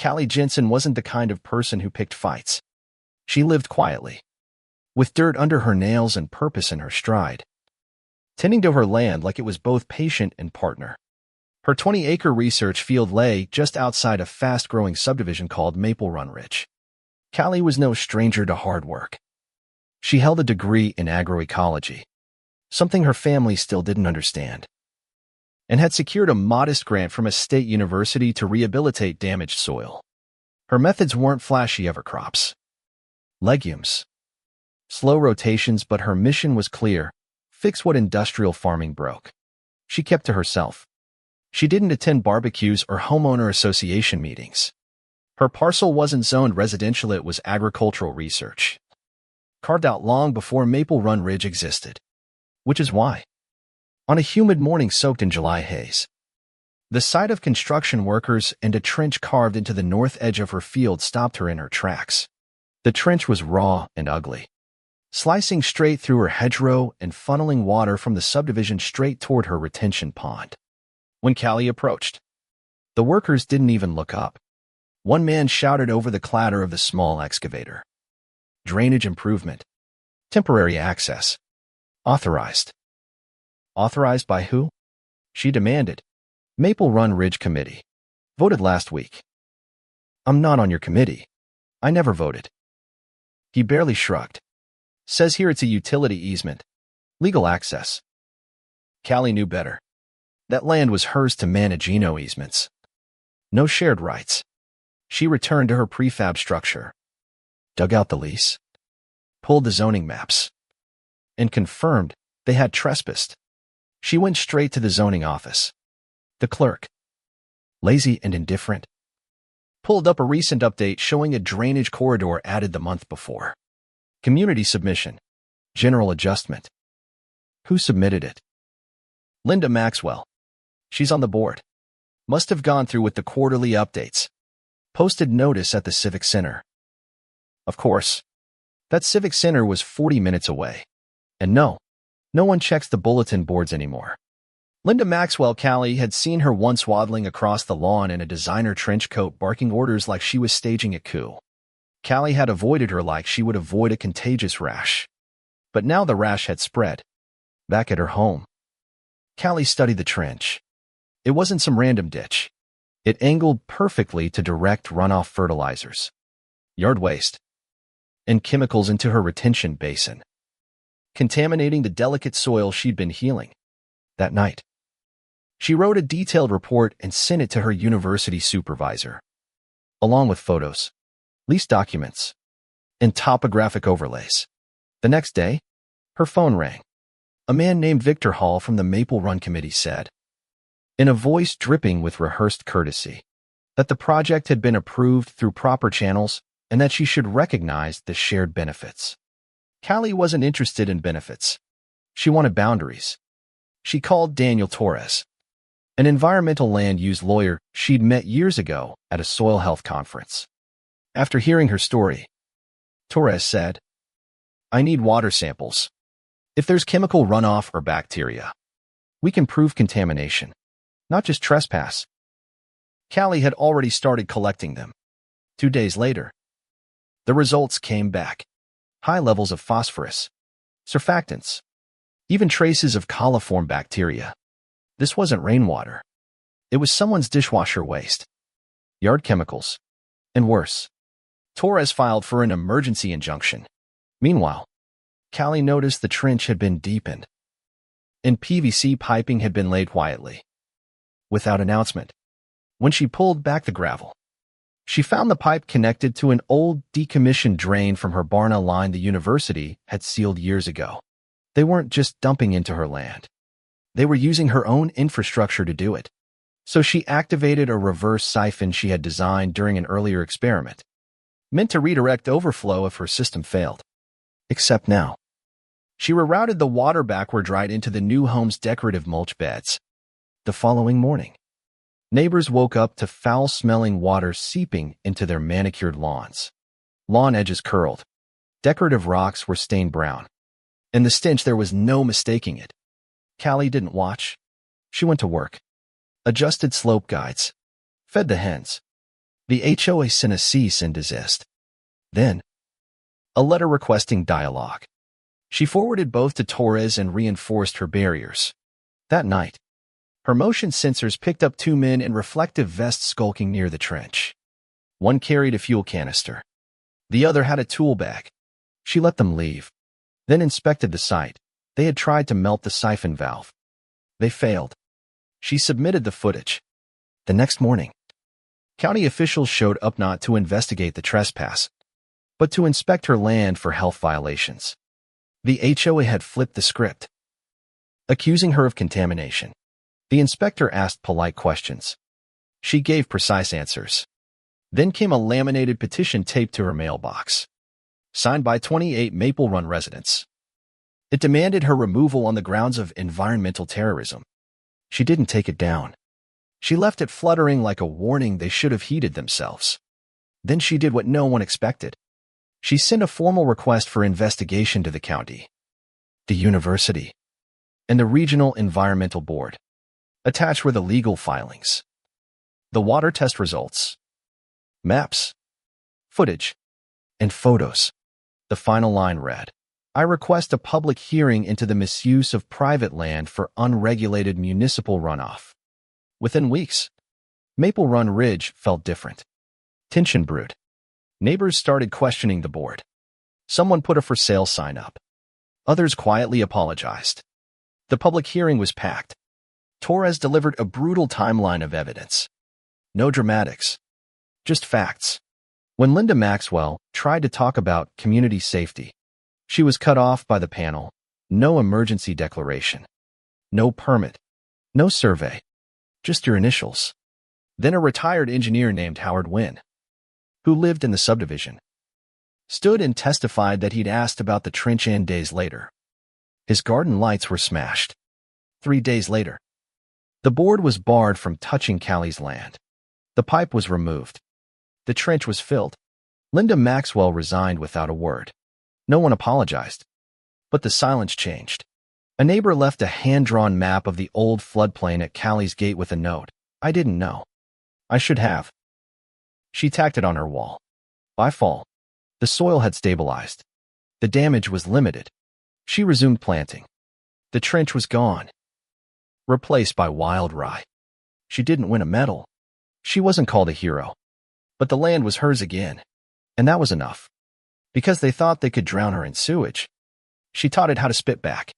Callie Jensen wasn't the kind of person who picked fights. She lived quietly, with dirt under her nails and purpose in her stride, tending to her land like it was both patient and partner. Her 20-acre research field lay just outside a fast-growing subdivision called Maple Run Ridge. Callie was no stranger to hard work. She held a degree in agroecology, something her family still didn't understand, and had secured a modest grant from a state university to rehabilitate damaged soil. Her methods weren't flashy evercrops, legumes, slow rotations, but her mission was clear: fix what industrial farming broke. She kept to herself. She didn't attend barbecues or homeowner association meetings. Her parcel wasn't zoned residential, it was agricultural research, carved out long before Maple Run Ridge existed. Which is why, on a humid morning soaked in July haze, the sight of construction workers and a trench carved into the north edge of her field stopped her in her tracks. The trench was raw and ugly, slicing straight through her hedgerow and funneling water from the subdivision straight toward her retention pond. When Callie approached, the workers didn't even look up. One man shouted over the clatter of the small excavator: "Drainage improvement. Temporary access. Authorized." Authorized by who? She demanded. Maple Run Ridge Committee. Voted last week. I'm not on your committee. I never voted. He barely shrugged. Says here it's a utility easement. Legal access. Callie knew better. That land was hers to manage, no easements. No shared rights. She returned to her prefab structure, dug out the lease, pulled the zoning maps, and confirmed they had trespassed. She went straight to the zoning office. The clerk, lazy and indifferent, pulled up a recent update showing a drainage corridor added the month before. Community submission. General adjustment. Who submitted it? Linda Maxwell. She's on the board. Must have gone through with the quarterly updates. Posted notice at the Civic Center. Of course, that Civic Center was 40 minutes away. And no one checks the bulletin boards anymore. Linda Maxwell. Callie had seen her once waddling across the lawn in a designer trench coat, barking orders like she was staging a coup. Callie had avoided her like she would avoid a contagious rash. But now the rash had spread. Back at her home, Callie studied the trench. It wasn't some random ditch. It angled perfectly to direct runoff fertilizers, yard waste, and chemicals into her retention basin, contaminating the delicate soil she'd been healing. That night, she wrote a detailed report and sent it to her university supervisor, along with photos, lease documents, and topographic overlays. The next day, her phone rang. A man named Victor Hall from the Maple Run Committee said, in a voice dripping with rehearsed courtesy, that the project had been approved through proper channels and that she should recognize the shared benefits. Callie wasn't interested in benefits. She wanted boundaries. She called Daniel Torres, an environmental land use lawyer she'd met years ago at a soil health conference. After hearing her story, Torres said, I need water samples. If there's chemical runoff or bacteria, we can prove contamination, not just trespass. Callie had already started collecting them. 2 days later, the results came back. High levels of phosphorus, surfactants, even traces of coliform bacteria. This wasn't rainwater. It was someone's dishwasher waste, yard chemicals, and worse. Torres filed for an emergency injunction. Meanwhile, Callie noticed the trench had been deepened, and PVC piping had been laid quietly, without announcement. When she pulled back the gravel, she found the pipe connected to an old, decommissioned drain from her Barna line the university had sealed years ago. They weren't just dumping into her land. They were using her own infrastructure to do it. So she activated a reverse siphon she had designed during an earlier experiment, meant to redirect overflow if her system failed. Except now, she rerouted the water backward right into the new home's decorative mulch beds. The following morning, neighbors woke up to foul-smelling water seeping into their manicured lawns. Lawn edges curled, decorative rocks were stained brown, and the stench, there was no mistaking it. Callie didn't watch. She went to work, adjusted slope guides, fed the hens, The HOA sent a cease and desist. Then, a letter requesting dialogue. She forwarded both to Torres and reinforced her barriers. That night, her motion sensors picked up two men in reflective vests skulking near the trench. One carried a fuel canister. The other had a tool bag. She let them leave, then inspected the site. They had tried to melt the siphon valve. They failed. She submitted the footage. The next morning, county officials showed up not to investigate the trespass, but to inspect her land for health violations. The HOA had flipped the script, accusing her of contamination. The inspector asked polite questions. She gave precise answers. Then came a laminated petition taped to her mailbox, signed by 28 Maple Run residents. It demanded her removal on the grounds of environmental terrorism. She didn't take it down. She left it fluttering like a warning they should have heeded themselves. Then she did what no one expected. She sent a formal request for investigation to the county, the university, and the Regional Environmental Board. Attached were the legal filings, the water test results, maps, footage, and photos. The final line read, "I request a public hearing into the misuse of private land for unregulated municipal runoff." Within weeks, Maple Run Ridge felt different. Tension brewed. Neighbors started questioning the board. Someone put a for sale sign up. Others quietly apologized. The public hearing was packed. Torres delivered a brutal timeline of evidence. No dramatics, just facts. When Linda Maxwell tried to talk about community safety, she was cut off by the panel. No emergency declaration, no permit, no survey, just your initials. Then a retired engineer named Howard Wynn, who lived in the subdivision, stood and testified that he'd asked about the trench end days later. His garden lights were smashed. 3 days later, the board was barred from touching Callie's land. The pipe was removed. The trench was filled. Linda Maxwell resigned without a word. No one apologized. But the silence changed. A neighbor left a hand-drawn map of the old floodplain at Callie's gate with a note, "I didn't know. I should have." She tacked it on her wall. By fall, the soil had stabilized. The damage was limited. She resumed planting. The trench was gone, replaced by wild rye. She didn't win a medal. She wasn't called a hero. But the land was hers again. And that was enough. Because they thought they could drown her in sewage, she taught it how to spit back.